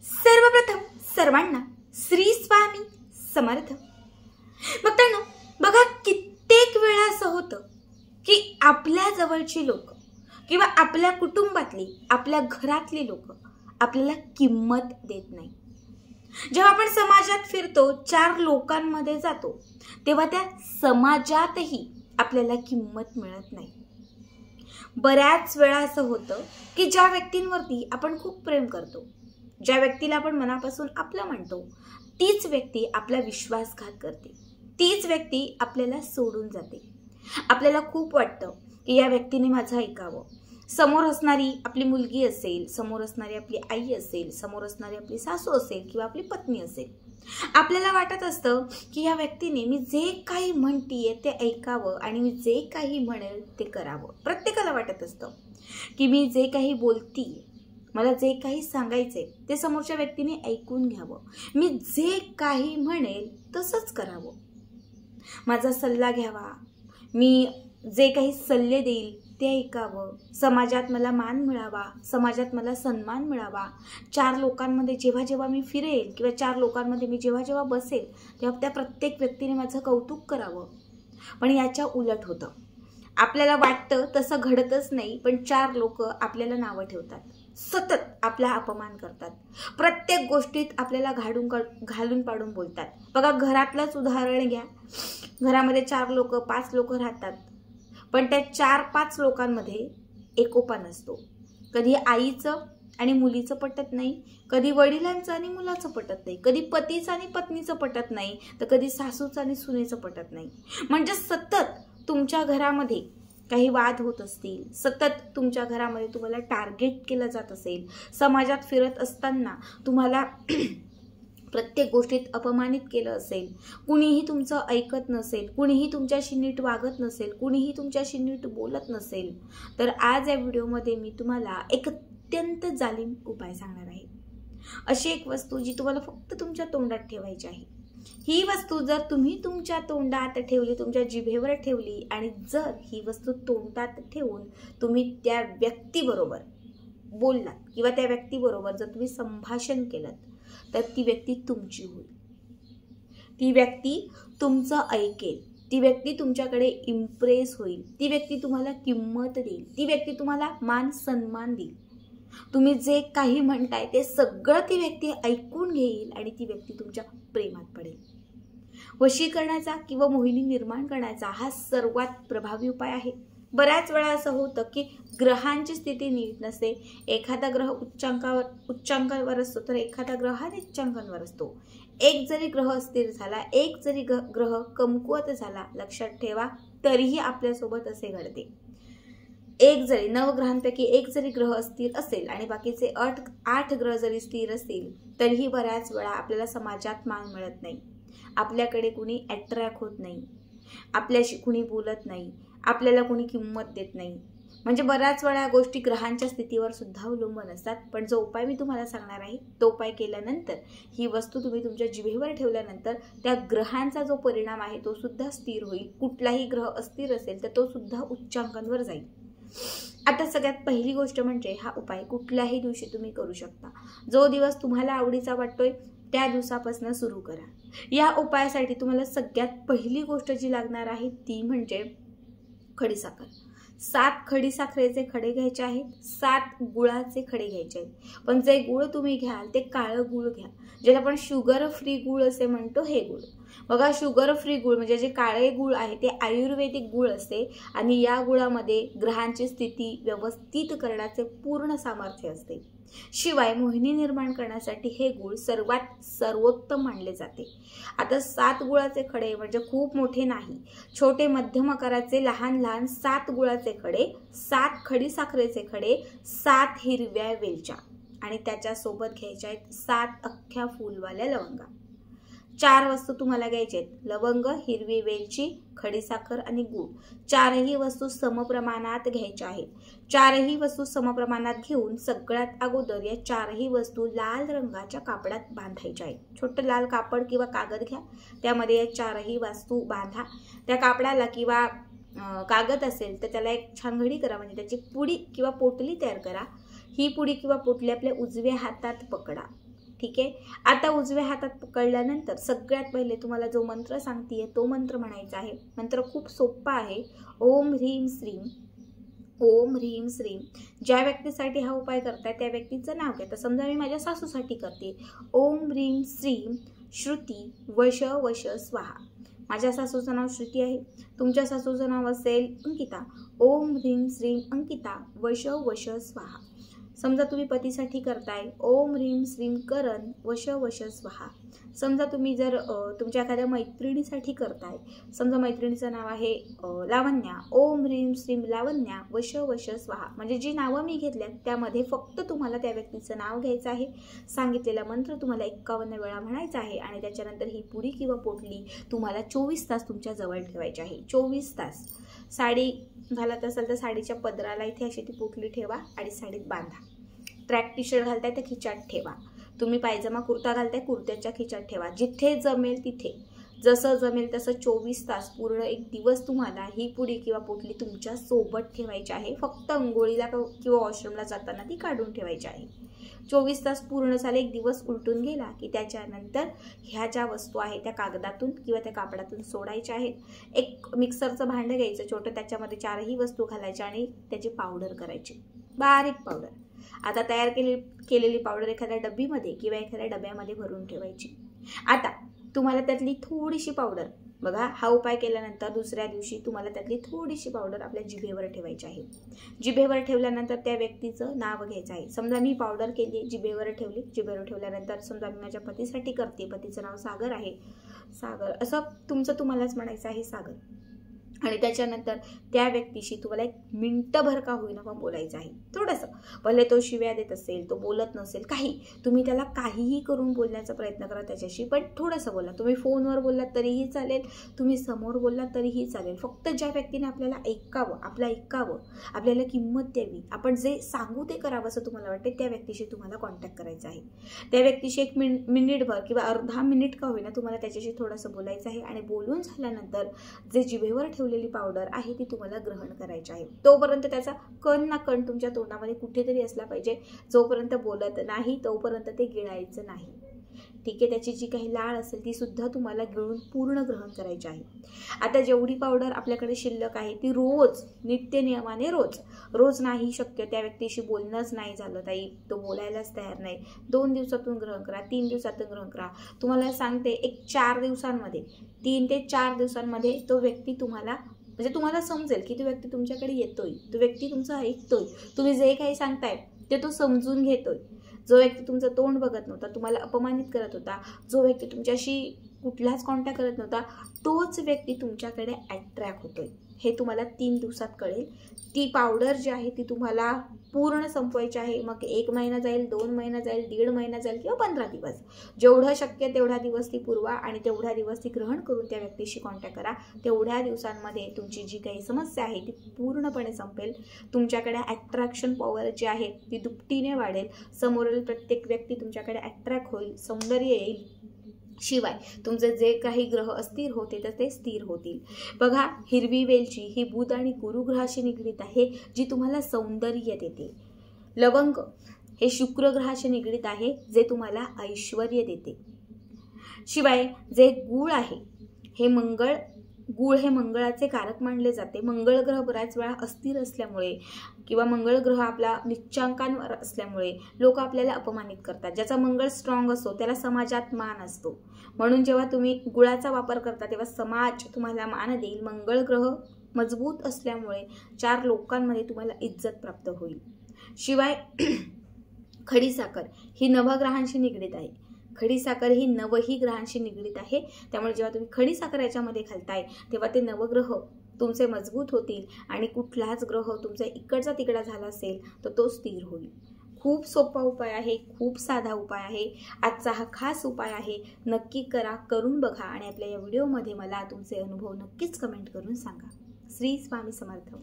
सर्वप्रथम सर्वांना श्री स्वामी समर्थ। भक्तांनो, बघा कित्येक वेळा असं होतं की आपल्या जवळची लोक किंवा आपल्या कुटुंबातली, आपल्या घरातली लोक आपल्याला किंमत देत नाही। जेव्हा आपण समाजात फिरतो, चार लोकांमध्ये जातो, तेव्हा त्या समाजातही आपल्याला किंमत मिळत नाही। बऱ्याच वेळा असं होतं की ज्या व्यक्तींवरती आपण खूप प्रेम करतो, ज्या व्यक्तीला आपण मनापासून आपलं म्हणतो, तीच व्यक्ती आपला विश्वासघात करते, तीच व्यक्ती आपल्याला सोडून जाते। आपल्याला खूप वाटतं की या व्यक्तीने माझं ऐकावं। समोर असणारी आपली मुलगी असेल, समोर असणारी आपली आई असेल, समोर असणारी आपली सासू असेल किंवा आपली पत्नी असेल, आपल्याला वाटत असतं की या व्यक्तीने मी जे काही म्हणतीये ते ऐकावं आणि मी जे काही म्हणेल ते करावं। प्रत्येकाला वाटत असतं की मी जे काही बोलतीये, मला जे काही सांगायचंय ते समोरच्या व्यक्तीने ऐकून घ्यावं, मी जे काही म्हणेल तसंच करावं, माझा सल्ला घ्यावा, मी जे काही सल्ले देईल ते ऐकावं, समाजात मला मान मिळावा, समाजात मला सन्मान मिळावा, चार लोकांमध्ये जेव्हा जेव्हा मी फिरेल किंवा चार लोकांमध्ये मी जेव्हा जेव्हा बसेल तेव्हा त्या प्रत्येक व्यक्तीने माझं कौतुक करावं। पण याच्या उलट होतं, आपल्याला वाटतं तसं घडतच नाही, पण चार लोक आपल्याला नावं ठेवतात, सतत आपला अपमान करतात, प्रत्येक गोष्टीत आपल्याला घालून पाडून बोलतात। बघा, घरातलंच उदाहरण घ्या, घरामध्ये 4 लोक 5 लोक राहतात, पण त्या 4-5 लोकांमध्ये एकोपा नसतो। कधी आईचं आणि मुलीचं पटत नाही, कधी वडिलांचं आणि मुलाचं पटत नाही, कधी पतीचं आणि पत्नीचं पटत नाही, तर कधी सासूचं आणि सुनेचं पटत नाही। म्हणजे सतत तुमच्या घरामध्ये काही वाद होत असतील, सतत तुमच्या घरामध्ये तुम्हाला टार्गेट केलं जात असेल, समाजात फिरत असताना तुम्हाला प्रत्येक गोष्टीत अपमानित केलं असेल, कुणीही तुमचं ऐकत नसेल, कुणीही तुमच्याशी नीट वागत नसेल, कुणीही तुमच्याशी नीट बोलत नसेल, तर आज या व्हिडिओमध्ये मी तुम्हाला एक अत्यंत जालिम उपाय सांगणार आहे। अशी एक वस्तू जी तुम्हाला फक्त तुमच्या तोंडात ठेवायची आहे। ही वस्तू जर तुम्ही तुमच्या तोंडात ठेवली, तुमच्या जिभेवर ठेवली आणि जर ही वस्तू तोंडात ठेवून तुम्ही त्या व्यक्तीबरोबर बोललात किंवा त्या व्यक्तीबरोबर जर तुम्ही संभाषण केलं, तर ती व्यक्ती तुमची होईल, ती व्यक्ती तुमचं ऐकेल, ती व्यक्ती तुमच्याकडे इम्प्रेस होईल, ती व्यक्ती तुम्हाला किंमत देईल, ती व्यक्ती तुम्हाला मान सन्मान देईल। तुम्ही जे काही म्हणताय ते सगळं ती व्यक्ती ऐकून घेईल आणि ती व्यक्ती तुमच्या प्रेमात पडेल। वशीकरणाचा किंवा मोहिनी निर्माण करण्याचा हा सर्वात प्रभावी उपाय आहे। बऱ्याच वेळा असं होतं की ग्रहांची स्थिती नीट नसते, एखादा ग्रह उच्चांकावर असतो तर एखादा ग्रह हा नीचांकांवर असतो। एक जरी ग्रह अस्थिर झाला, एक जरी ग्रह कमकुवत झाला, लक्षात ठेवा, तरीही आपल्यासोबत असे घडते। एक जरी 9 ग्रहांपैकी एक जरी ग्रह अस्थिर असेल आणि बाकीचे 8 ग्रह जरी स्थिर असतील, तरीही बऱ्याच वेळा आपल्याला समाजात मान मिळत नाही, आपल्याकडे कुणी अट्रॅक्ट होत नाही, आपल्याशी कुणी बोलत नाही, आपल्याला कुणी किंमत देत नाही। म्हणजे बऱ्याच वेळा गोष्टी ग्रहांच्या स्थितीवर सुद्धा अवलंबून असतात। पण जो उपाय मी तुम्हाला सांगणार आहे, तो उपाय केल्यानंतर, ही वस्तू तुम्ही तुमच्या जिभेवर ठेवल्यानंतर त्या ग्रहांचा जो परिणाम आहे तो सुद्धा स्थिर होईल। कुठलाही ग्रह अस्थिर असेल तर तो सुद्धा उच्चांकांवर जाईल। आता सगळ्यात पहिली गोष्ट म्हणजे हा उपाय कुठल्याही दिवशी तुम्ही करू शकता। जो दिवस तुम्हाला आवडीचा वाटतोय त्या दिवसापासून सुरू करा। या उपायासाठी तुम्हाला सगळ्यात पहिली गोष्ट जी लागणार आहे ती म्हणजे खडीसाखर। 7 खडीसाखरेचे खडे घ्यायचे आहेत, 7 गुळाचे खडे घ्यायचे आहेत। पण जे गुळ तुम्ही घ्याल ते काळं गुळ घ्या, ज्याला आपण शुगर फ्री गुळ असे म्हणतो, हे गुळ। बघा, शुगर फ्री गुळ म्हणजे जे काळे गुळ आहे ते आयुर्वेदिक गुळ असते आणि या गुळामध्ये ग्रहांची स्थिती व्यवस्थित करण्याचे पूर्ण सामर्थ्य असते। शिवाय मोहिनी निर्माण करण्यासाठी हे गुळ सर्वोत्तम मानले जाते। आता 7 गुळाचे खडे म्हणजे खूप मोठे नाही, छोटे मध्यम आकाराचे लहान लहान 7 गुळाचे खडे, 7 खडीसाखरेचे खडे, 7 हिरव्या वेलच्या आणि त्याच्यासोबत घ्यायच्या आहेत 7 अख्ख्या फुलवाल्या लवंगा। 4 वस्तू तुम्हाला घ्यायच्या आहेत, लवंग, हिरवी वेलची, खडीसाखर आणि गूळ। 4ही वस्तू समप्रमाणात घ्यायच्या आहेत। 4ही वस्तू समप्रमाणात घेऊन सगळ्यात अगोदर या 4ही वस्तू लाल रंगाच्या कापडात बांधायच्या आहेत। छोटं लाल कापड किंवा कागद घ्या, त्यामध्ये या 4ही वस्तू बांधा। त्या कापडाला किंवा कागद असेल तर त्याला एक छान घडी करा, म्हणजे त्याची पुडी किंवा पोटली तयार करा। ही पुडी किंवा पोटली आपल्या उजव्या हातात पकडा ठीक आहे. आता उजव्या हातात पकडल्यानंतर सगळ्यात पहिले तुम्हाला जो मंत्र सांगतेय तो मंत्र म्हणायचा आहे. मंत्र खूप सोपा आहे. ओम ह्रीम श्रीम, ओम ह्रीम श्रीम. ज्या व्यक्तीसाठी हा उपाय करताय त्या व्यक्तीचं नाव घ्या. तर समजा मी माझ्या सासूसाठी करते. ओम ह्रीम श्रीम श्रुती वश वश स्वाहा. माझ्या सासूचं नाव श्रुती आहे. तुमच्या सासूचं नाव असेल अंकिता. ओम ह्रीम श्रीम अंकिता वश वश स्वाहा. समजा तुम्ही पतीसाठी करताय. ओम ह्रीम श्रीम करण वश वश स्वाहा. समजा तुम्ही जर तुमच्या एखाद्या मैत्रिणीसाठी करताय. समजा मैत्रिणीचं नाव आहे लावण्या. ओम ह्रीम श्रीम लावण्या वश वश स्वाहा. म्हणजे जी नावं मी घेतल्यात त्यामध्ये फक्त तुम्हाला त्या व्यक्तीचं नाव घ्यायचं आहे. सांगितलेला मंत्र तुम्हाला 51 वेळा म्हणायचा आहे आणि त्याच्यानंतर ही पुडी किंवा पोटली तुम्हाला 24 तास तुमच्या जवळ ठेवायची आहे. 24 तास. साडी घालत असाल तर साडीच्या पदराला इथे अशी ती पोटली ठेवा आणि साडीत बांधा. ट्रॅक टी शर्ट घालताय तर खिचात ठेवा. तुम्ही पायजमा कुर्ता घालताय कुर्त्याच्या खिचात ठेवा. जिथे जमेल तिथे, जसं जमेल तसं 24 तास पूर्ण एक दिवस तुम्हाला ही पुडी किंवा पोटली तुमच्या सोबत ठेवायची आहे. फक्त अंघोळीला किंवा वॉशरूमला जाताना ती काढून ठेवायची आहे. 24 तास पूर्ण झाले, एक दिवस उलटून गेला की त्याच्यानंतर ह्या ज्या वस्तू आहेत त्या कागदातून किंवा त्या कापडातून सोडायच्या आहेत. एक मिक्सरचं भांडं घ्यायचं छोटं, त्याच्यामध्ये 4ही वस्तू घालायच्या आणि त्याची पावडर करायची, बारीक पावडर. आता तयार केलेली पावडर एखाद्या डब्बीमध्ये किंवा एखाद्या डब्यामध्ये भरून ठेवायची. आता तुम्हाला त्यातली थोडीशी पावडर, बघा हा उपाय केल्यानंतर दुसऱ्या दिवशी तुम्हाला त्यातली थोडीशी पावडर आपल्या जिभेवर ठेवायची आहे. जिभेवर ठेवल्यानंतर त्या व्यक्तीचं नाव घ्यायचं आहे. समजा मी पावडर केली, जिभेवर ठेवली. जिभेवर ठेवल्यानंतर समजा मी माझ्या पतीसाठी करते. पतीचं नाव सागर आहे. सागर असं तुमचं तुम्हालाच म्हणायचं आहे सागर. आणि त्याच्यानंतर त्या व्यक्तीशी तुम्हाला 1 मिनिटभर का होईना पण बोलायचं आहे. थोडंसं भले तो शिव्या देत असेल, तो बोलत नसेल, काही तुम्ही त्याला काहीही करून बोलण्याचा प्रयत्न करा त्याच्याशी, पण थोडंसं बोला. तुम्ही फोनवर बोललात तरीही चालेल, तुम्ही समोर बोललात तरीही चालेल. फक्त ज्या व्यक्तीने आपल्याला ऐकावं, आपलं ऐकावं, आपल्याला किंमत द्यावी, आपण जे सांगू ते करावं असं तुम्हाला वाटते, त्या व्यक्तीशी तुम्हाला कॉन्टॅक्ट करायचा आहे. त्या व्यक्तीशी 1 मिनिटभर किंवा अर्धा मिनिट का होईना तुम्हाला त्याच्याशी थोडंसं बोलायचं आहे. आणि बोलून झाल्यानंतर जे जिभेवर ठेवलेली पावडर आहे ती तुम्हाला ग्रहण करायची आहे. तोपर्यंत त्याचा कण ना कण तुमच्या तोंडामध्ये कुठेतरी असला पाहिजे. जोपर्यंत बोलत नाही तोपर्यंत ते गिळायचं नाही. ठीक आहे. त्याची जी काही लाळ असेल ती सुद्धा तुम्हाला गिळून पूर्ण ग्रहण करायची आहे. आता जेवढी पावडर आपल्याकडे शिल्लक आहे ती रोज नित्य नियमाने रोज नाही शक्य, त्या व्यक्तीशी बोलणंच नाही झालं ताई, तो बोलायलाच तयार नाही, 2 दिवसातून ग्रहण करा, 3 दिवसातून ग्रहण करा. तुम्हाला सांगते 4 दिवसांमध्ये, 3 ते 4 दिवसांमध्ये तो व्यक्ती तुम्हाला, म्हणजे तुम्हाला समजेल की तो व्यक्ती तुमच्याकडे येतोय, तो व्यक्ती तुमचं ऐकतोय, तुम्ही जे काही सांगताय ते तो समजून घेतोय. जो व्यक्ती तुमचं तोंड बघत नव्हता, तुम्हाला अपमानित करत होता, जो व्यक्ती तुमच्याशी कुठलाच कॉन्टॅक्ट करत नव्हता, तोच व्यक्ती तुमच्याकडे अट्रॅक्ट होतोय. हे तुम्हाला 3 दिवसात कळेल. ती पावडर जी आहे ती तुम्हाला पूर्ण संपवायची आहे. मग 1 महिना जाईल, 2 महिना जाईल, 1.5 महिना जाईल किंवा 15 दिवस, जेवढं शक्य तेवढा दिवस ती पुरवा आणि तेवढ्या दिवस ती ग्रहण करून त्या व्यक्तीशी कॉन्टॅक्ट करा. तेवढ्या दिवसांमध्ये तुमची जी काही समस्या आहे ती पूर्णपणे संपेल. तुमच्याकडे अट्रॅक्शन पॉवर जी आहे ती दुपटीने वाढेल. समोरील प्रत्येक व्यक्ती तुमच्याकडे अट्रॅक्ट होईल, सौंदर्य येईल. शिवाय तुमचे जे काही ग्रह अस्थिर होते तर ते स्थिर होतील. बघा, हिरवी वेलची ही बुध आणि गुरु ग्रहाशी निगडीत आहे, जी तुम्हाला सौंदर्य देते. लवंग हे शुक्र ग्रहाशी निगडीत आहे, जे तुम्हाला ऐश्वर्य देते. शिवाय जे गूळ आहे हे गूळ हे मंगळाचे कारक मानले जाते. मंगळ ग्रह बऱ्याच वेळा अस्थिर असल्यामुळे किंवा मंगळ ग्रह आपला निच्चांकांवर असल्यामुळे लोक आपल्याला अपमानित करतात. ज्याचा मंगळ स्ट्रॉंग असतो त्याला समाजात मान असतो. म्हणून जेव्हा तुम्ही गुळाचा वापर करता तेव्हा समाज तुम्हाला मान देईल. मंगळ ग्रह मजबूत असल्यामुळे 4 लोकांमध्ये तुम्हाला इज्जत प्राप्त होईल. शिवाय खडीसाखर ही नवग्रहांशी निगडीत आहे. खडीसाखर ही 9ही ग्रहांशी निगडीत आहे. त्यामुळे जेव्हा तुम्ही खडीसाखर याच्यामध्ये घालताय तेव्हा ते नवग्रह तुमचे मजबूत होतील आणि कुठलाच ग्रह तुमचा इकडचा तिकडा झाला असेल तर तो स्थिर होईल. खूप सोपा उपाय आहे, खूप साधा उपाय आहे. आजचा हा खास उपाय आहे. नक्की करा, करून बघा आणि आपल्या या व्हिडिओमध्ये मला तुमचे अनुभव नक्कीच कमेंट करून सांगा. श्री स्वामी समर्थ.